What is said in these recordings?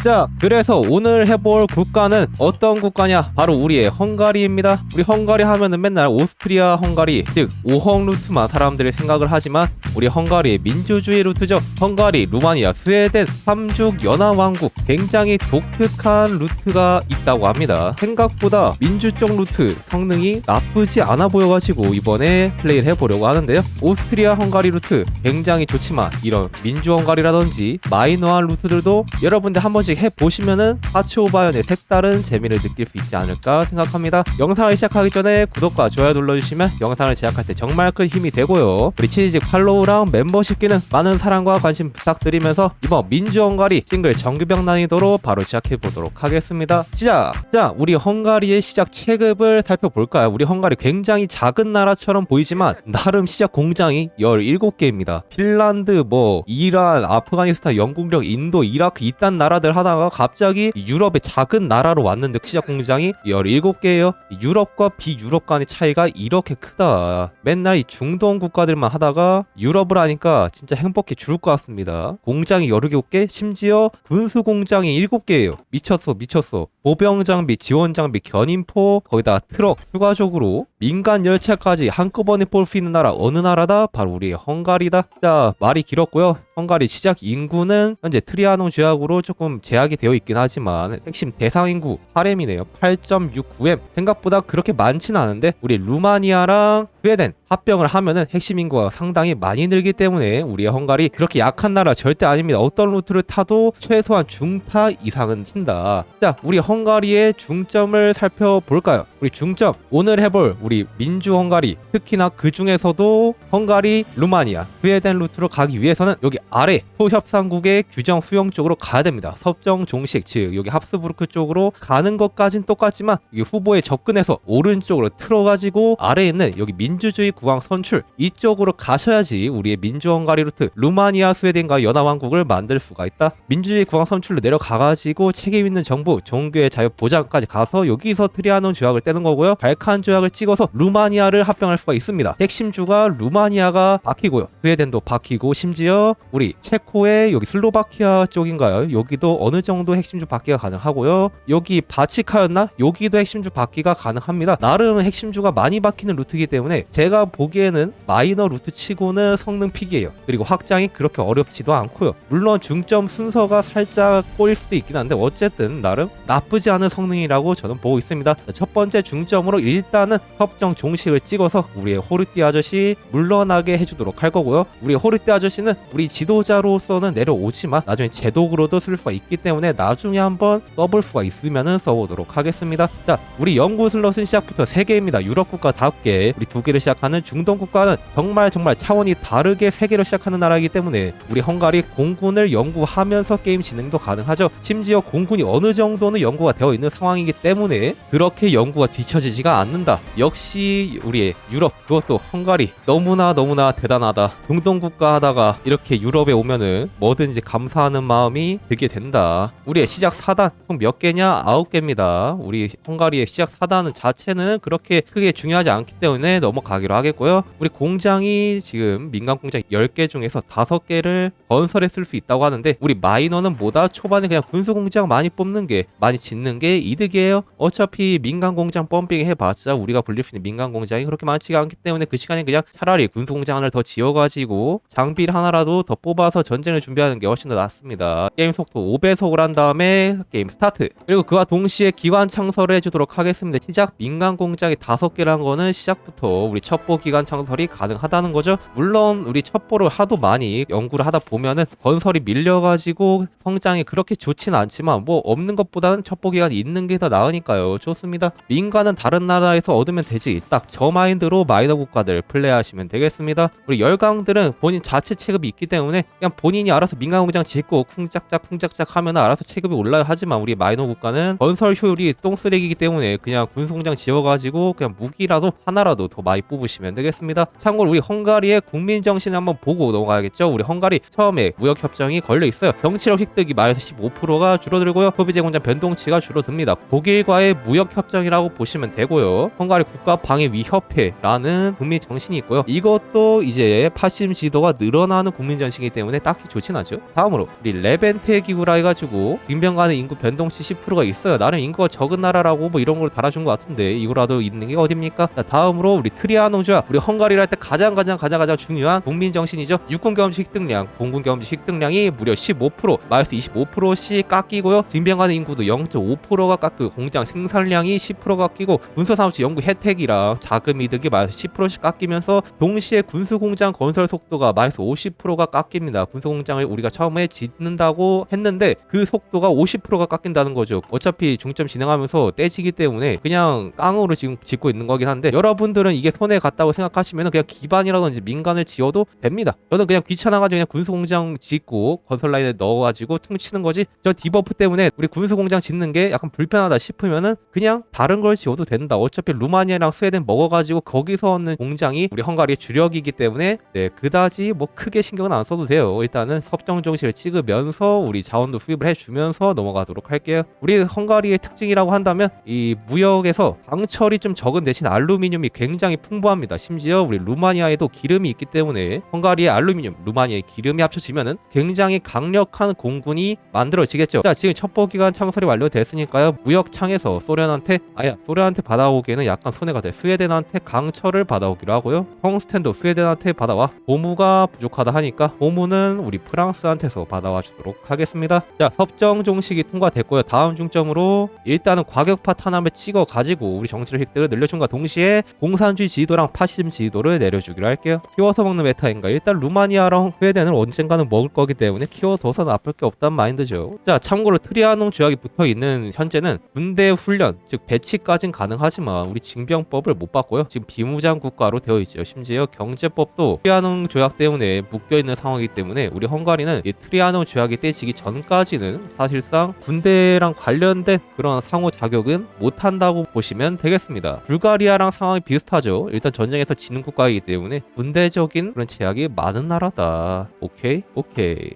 자, 그래서 오늘 해볼 국가는 어떤 국가냐? 바로 우리의 헝가리입니다. 우리 헝가리 하면은 맨날 오스트리아 헝가리, 즉 5헝 루트만 사람들이 생각을 하지만 우리 헝가리의 민주주의 루트죠. 헝가리, 루마니아, 스웨덴 3족 연합왕국, 굉장히 독특한 루트가 있다고 합니다. 생각보다 민주적 루트 성능이 나쁘지 않아 보여가지고 이번에 플레이를 해보려고 하는데요. 오스트리아 헝가리 루트 굉장히 좋지만 이런 민주 헝가리라든지 마이너한 루트들도 여러분들 한 번씩 해보시면은 하츠오바연의 색다른 재미를 느낄 수 있지 않을까 생각합니다. 영상을 시작하기 전에 구독과 좋아요 눌러주시면 영상을 제작할 때 정말 큰 힘이 되고요. 우리 치즈직 팔로우랑 멤버십 기능 많은 사랑과 관심 부탁드리면서 이번 민주 헝가리 싱글 정규병 난이도로 바로 시작해보도록 하겠습니다. 시작! 자, 우리 헝가리의 시작 체급을 살펴볼까요? 우리 헝가리 굉장히 작은 나라처럼 보이지만 나름 시작 공장이 17개입니다. 핀란드, 이란, 아프가니스탄, 영국령, 인도, 이라크 이딴 나라들 하다가 갑자기 유럽의 작은 나라로 왔는데 시작 공장이 17개예요. 유럽과 비유럽 간의 차이가 이렇게 크다. 맨날 이 중동 국가들만 하다가 유럽을 하니까 진짜 행복해 죽을 것 같습니다. 공장이 17개, 심지어 군수 공장이 7개예요. 미쳤어. 보병 장비, 지원 장비, 견인포, 거기다 트럭, 추가적으로 민간 열차까지 한꺼번에 볼 수 있는 나라 어느 나라다? 바로 우리의 헝가리다. 자, 말이 길었고요. 헝가리 시작 인구는 현재 트리아논 지역으로 조금 제약이 되어 있긴 하지만 핵심 대상 인구 8M이네요. 8.69M. 생각보다 그렇게 많지는 않은데 우리 루마니아랑 스웨덴 합병을 하면은 핵심 인구가 상당히 많이 늘기 때문에 우리의 헝가리 그렇게 약한 나라 절대 아닙니다. 어떤 루트를 타도 최소한 중타 이상은 친다. 자, 우리 헝가리의 중점을 살펴볼까요? 우리 중점 오늘 해볼 우리 민주 헝가리, 특히나 그 중에서도 헝가리, 루마니아, 스웨덴 루트로 가기 위해서는 여기 아래 소협상국의 규정 수용 쪽으로 가야 됩니다. 섭정 종식, 즉 여기 합스부르크 쪽으로 가는 것까진 똑같지만 여기 후보에 접근해서 오른쪽으로 틀어가지고 아래에 있는 여기 민주주의 국왕 선출 이쪽으로 가셔야지 우리의 민주 헝가리 루트, 루마니아, 스웨덴과 연합왕국을 만들 수가 있다. 민주주의 국왕 선출로 내려가가지고 책임 있는 정부, 종교의 자유 보장까지 가서 여기서 트리아논 조약을 떼는 거고요. 발칸 조약을 찍어서 루마니아를 합병할 수가 있습니다. 핵심주가 루마니아가 박히고요. 스웨덴도 박히고 심지어 우리 체코의 여기 슬로바키아 쪽인가요? 여기도 어느 정도 핵심주 받기가 가능하고요. 여기 바치카였나? 여기도 핵심주 받기가 가능합니다. 나름 핵심주가 많이 박히는 루트이기 때문에 제가 보기에는 마이너 루트 치고는 성능 픽이에요. 그리고 확장이 그렇게 어렵지도 않고요. 물론 중점 순서가 살짝 꼬일 수도 있긴 한데 어쨌든 나름 나쁘지 않은 성능이라고 저는 보고 있습니다. 첫 번째 중점으로 일단은 협정 종식을 찍어서 우리의 호르띠 아저씨 물러나게 해주도록 할 거고요. 우리 호르띠 아저씨는 우리 지도자로서는 내려오지만 나중에 제독으로도 쓸 수가 있기 때문에 나중에 한번 써볼 수가 있으면은 써보도록 하겠습니다. 자, 우리 연구 슬롯은 시작부터 3개입니다. 유럽 국가 5개, 우리 2개를 시작하는 중동 국가는 정말 차원이 다르게 3개로 시작하는 나라이기 때문에 우리 헝가리 공군을 연구하면서 게임 진행도 가능하죠. 심지어 공군이 어느 정도는 연구가 되어 있는 상황이기 때문에 그렇게 연구가 뒤처지지가 않는다. 역시 우리의 유럽, 그것도 헝가리 너무나 대단하다. 중동 국가 하다가 이렇게 유럽에 오면은 뭐든지 감사하는 마음이 들게 된다. 우리의 시작 4단 총 몇 개냐? 9개입니다. 우리 헝가리의 시작 4단은 자체는 그렇게 크게 중요하지 않기 때문에 넘어가기로 하겠고요. 우리 공장이 지금 민간 공장 10개 중에서 5개를 건설에 쓸 수 있다고 하는데 우리 마이너는 뭐다? 초반에 그냥 군수 공장 많이 뽑는 게 많이 짓는 게 이득이에요. 어차피 민간 공장 펌핑 해봤자 우리가 불릴 수 있는 민간 공장이 그렇게 많지가 않기 때문에 그 시간에 그냥 차라리 군수 공장 하나를 더 지어가지고 장비를 하나라도 더 뽑아서 전쟁을 준비하는 게 훨씬 더 낫습니다. 게임 속도 5배속을 한 다음에 게임 스타트. 그리고 그와 동시에 기관 창설을 해주도록 하겠습니다. 시작 민간 공장이 5개란 거는 시작부터 우리 첩보 기관 창설이 가능하다는 거죠. 물론 우리 첩보를 하도 많이 연구를 하다 보면은 건설이 밀려가지고 성장이 그렇게 좋진 않지만 뭐 없는 것보다는 첩보 기관이 있는 게 더 나으니까요. 좋습니다. 민간은 다른 나라에서 얻으면 되지. 딱 저 마인드로 마이너 국가들 플레이하시면 되겠습니다. 우리 열강들은 본인 자체 체급이 있기 때문에 그냥 본인이 알아서 민간 공장 짓고 쿵짝짝 하면 알아서 체급이 올라야 하지만 우리 마이너 국가는 건설 효율이 똥쓰레기이기 때문에 그냥 군수 공장 지어가지고 그냥 무기라도 하나라도 더 많이 많이 뽑으시면 되겠습니다. 참고로 우리 헝가리의 국민 정신을 한번 보고 넘어가야겠죠. 우리 헝가리 처음에 무역 협정이 걸려 있어요. 정치력 획득이 마이너스 15%가 줄어들고요. 소비재 공장 변동치가 줄어듭니다. 독일과의 무역 협정이라고 보시면 되고요. 헝가리 국가방위위협회라는 국민 정신이 있고요. 이것도 이제 파시즘 지도가 늘어나는 국민 정신이기 때문에 딱히 좋진 않죠. 다음으로 우리 레벤테 기구라 해가지고 빈병간의 인구 변동치 10%가 있어요. 나름 인구가 적은 나라라고 뭐 이런 걸 달아준 것 같은데 이거라도 있는 게 어딥니까? 자, 다음으로 우리 트리아논 조약. 우리 헝가리를 할 때 가장 중요한 국민 정신이죠. 육군 경험치 획득량, 공군 경험치 획득량이 무려 15%, 마이너스 25%씩 깎이고요. 빈병간의 인구도 0.5%가 깎이고 공장 생산량이 10%가 깎이고 군사사업지 연구 혜택이랑 자금 이득이 마이너스 10%씩 깎이면서 동시에 군수공장 건설 속도가 마이너스 50%가 깎입니다. 군수공장을 우리가 처음에 짓는다고 했는데 그 속도가 50%가 깎인다는 거죠. 어차피 중점 진행하면서 떼지기 때문에 그냥 깡으로 지금 짓고 있는 거긴 한데 여러분들은 이게 손해 갔다고 생각하시면 그냥 기반이라든지 민간을 지어도 됩니다. 저는 그냥 귀찮아가지고 그냥 군수공장 짓고 건설 라인에 넣어가지고 퉁치는 거지. 저 디버프 때문에 우리 군수공장 짓는 게 약간 불편하다 싶으면은 그냥 다른 걸 지어도 된다. 어차피 루마니아랑 스웨덴 먹어가지고 거기서 얻는 공장이 우리 헝가리의 주력이기 때문에 네 그다지 뭐 크게 신경은 안 써도 돼요. 일단은 섭정 정시를 찍으면서 우리 자원도 수입을 해주면서 넘어가도록 할게요. 우리 헝가리의 특징이라고 한다면 이 무역에서 강철이 좀 적은 대신 알루미늄이 굉장히 풍부합니다. 심지어 우리 루마니아에도 기름이 있기 때문에 헝가리의 알루미늄, 루마니아의 기름이 합쳐지면은 굉장히 강력한 공군이 만들어지겠죠. 자, 지금 첩보기관 창설이 완료됐으니까요. 무역창에서 소련한테 받아오기에는 약간 손해가 돼. 스웨덴한테 강철을 받아오기로 하고요. 텅스텐도 스웨덴한테 받아와. 고무가 부족하다 하니까 고무는 우리 프랑스한테서 받아와 주도록 하겠습니다. 자, 섭정 종식이 통과됐고요. 다음 중점으로 일단은 과격파 탄압을 찍어 가지고 우리 정치력 획득을 늘려준과 동시에 공산주의 지도랑 파시즘 지도를 내려주기로 할게요. 키워서 먹는 메타인가. 일단 루마니아랑 스웨덴을 언젠가는 먹을 거기 때문에 키워둬서 나쁠 게 없단 마인드죠. 자, 참고로 트리아논 조약이 붙어 있는 현재는 군대 훈련, 즉 배치까진 가능하지만 우리 징병법을 못 받고요. 지금 비무장 국가로 되어 있죠. 심지어 경제법도 트리아논 조약 때문에 묶여 있는 상황이기 때문에 우리 헝가리는 이 트리아논 조약이 떼지기 전까지는 사실상 군대랑 관련된 그런 상호 자격은 못 한다고 보시면 되겠습니다. 불가리아랑 상황이 비슷하죠. 일단 전쟁에서 지는 국가이기 때문에 군대적인 그런 제약이 많은 나라다. 오케이.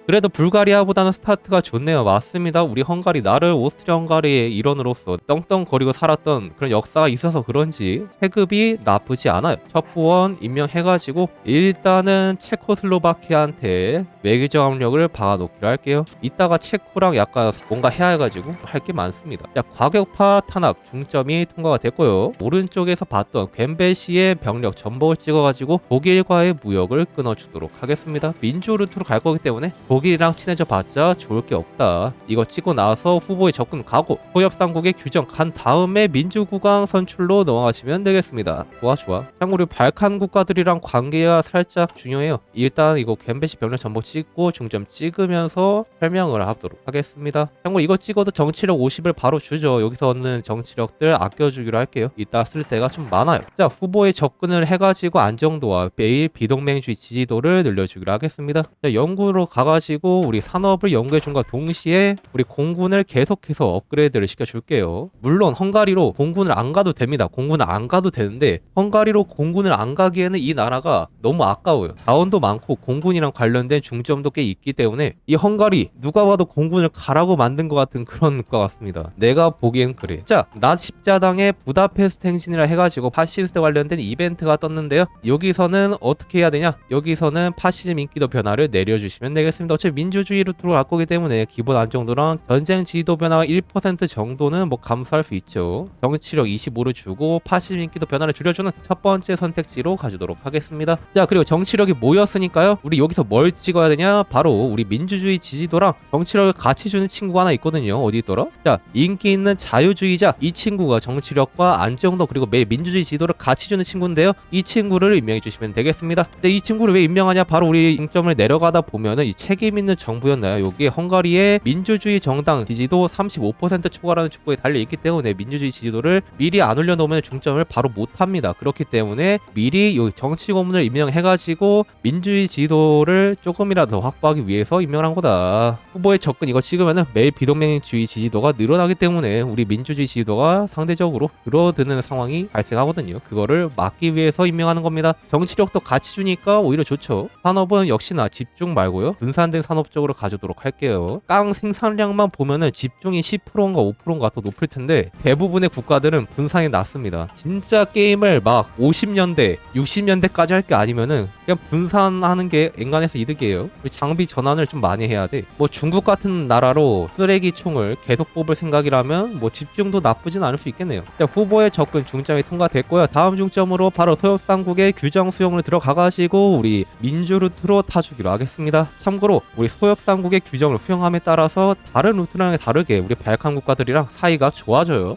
그래도 불가리아보다는 스타트가 좋네요. 맞습니다. 우리 헝가리 나를 오스트리아 헝가리의 일원으로서 떵떵거리고 살았던 그런 역사가 있어서 그런지 세급이 나쁘지 않아요. 첩보원 임명해가지고 일단은 체코슬로바키아한테 외교적 압력을 박아놓기로 할게요. 이따가 체코랑 약간 뭔가 해야 해가지고 할 게 많습니다. 자, 과격파 탄압 중점이 통과가 됐고요. 오른쪽에서 봤던 괸베시의 병력 전복을 찍어가지고 독일과의 무역을 끊어주도록 하겠습니다. 민주 루트로 갈 거기 때문에 독일이랑 친해져 봤자 좋을 게 없다. 이거 찍고 나서 후보에 접근 가고 호협상국의 규정 간 다음에 민주국왕 선출로 넘어가시면 되겠습니다. 좋아. 참고로 발칸 국가들이랑 관계가 살짝 중요해요. 일단 이거 괸베시 병력 전복 찍고 중점 찍으면서 설명을 하도록 하겠습니다. 참고로 이거 찍어도 정치력 50을 바로 주죠. 여기서 얻는 정치력들 아껴주기로 할게요. 이따 쓸 때가 좀 많아요. 자, 후보에 접근을 해가지고 안정도와 매일 비동맹주의 지지도를 늘려주기로 하겠습니다. 자, 연구로 가가지고 우리 산업을 연구해준과 동시에 우리 공군을 계속해서 업그레이드를 시켜줄게요. 물론 헝가리로 공군을 안 가도 됩니다. 공군을 안 가도 되는데 헝가리로 공군을 안 가기에는 이 나라가 너무 아까워요. 자원도 많고 공군이랑 관련된 중점도 꽤 있기 때문에 이 헝가리 누가 봐도 공군을 가라고 만든 것 같은 그런 것 같습니다. 내가 보기엔 그래. 자, 낮 십자당의 부다페스트 행진이라 해가지고 파시스트 관련된 이벤트가 떴는데요. 여기서는 어떻게 해야 되냐? 여기서는 파시즘 인기도 변화를 내려주시면 되겠습니다. 어차피 민주주의 루트로 갈 거기 때문에 기본 안정도랑 전쟁 지도 변화 1% 정도는 뭐 감수할 수 있죠. 정치력 25를 주고 파시즘 인기도 변화를 줄여주는 첫 번째 선택지로 가주도록 하겠습니다. 자, 그리고 정치력이 모였으니까요. 우리 여기서 뭘 찍어야 되냐? 바로 우리 민주주의 지지도랑 정치력을 같이 주는 친구가 하나 있거든요. 어디 있더라? 자, 인기 있는 자유주의자. 이 친구가 정치력과 안정도 그리고 매일 민주주의 지도를 같이 주는 친구인데요. 이 친구를 임명해 주시면 되겠습니다. 근데 이 친구를 왜 임명하냐? 바로 우리 중점을 내려가다 보면은 이 책임 있는 정부였나요? 여기에 헝가리의 민주주의 정당 지지도 35% 초과라는 촉구에 달려 있기 때문에 민주주의 지지도를 미리 안 올려놓으면 중점을 바로 못합니다. 그렇기 때문에 미리 요 정치 고문을 임명해가지고 민주주의 지지도를 조금이라도 더 확보하기 위해서 임명한 거다. 후보의 접근 이거 찍으면은 매일 비동맹주의 지지도가 늘어나기 때문에 우리 민주주의 지지도가 상대적으로 줄어드는 상황이 발생하거든요. 그거를 그걸 막기 위해서 임명하는 겁니다. 정치력도 같이 주니까 오히려 좋죠. 산업은 역시나 집중 말고요, 분산된 산업 쪽으로 가주도록 할게요. 깡 생산량만 보면은 집중이 10%인가 5%인가 더 높을 텐데 대부분의 국가들은 분산이 낮습니다. 진짜 게임을 막 50년대, 60년대까지 할 게 아니면은 그냥 분산하는 게 엔간해서 이득이에요. 장비 전환을 좀 많이 해야 돼. 뭐 중국 같은 나라로 쓰레기 총을 계속 뽑을 생각이라면 뭐 집중도 나쁘진 않을 수 있겠네요. 후보의 접근 중점이 통과됐고요. 다음 중점으로 바로 소협상국의 규정 수용을 들어가가지고 우리 민주 루트로 타주기로 하겠습니다. 참고로 우리 소협상국의 규정을 수용함에 따라서 다른 루트랑 다르게 우리 발칸 국가들이랑 사이가 좋아져요.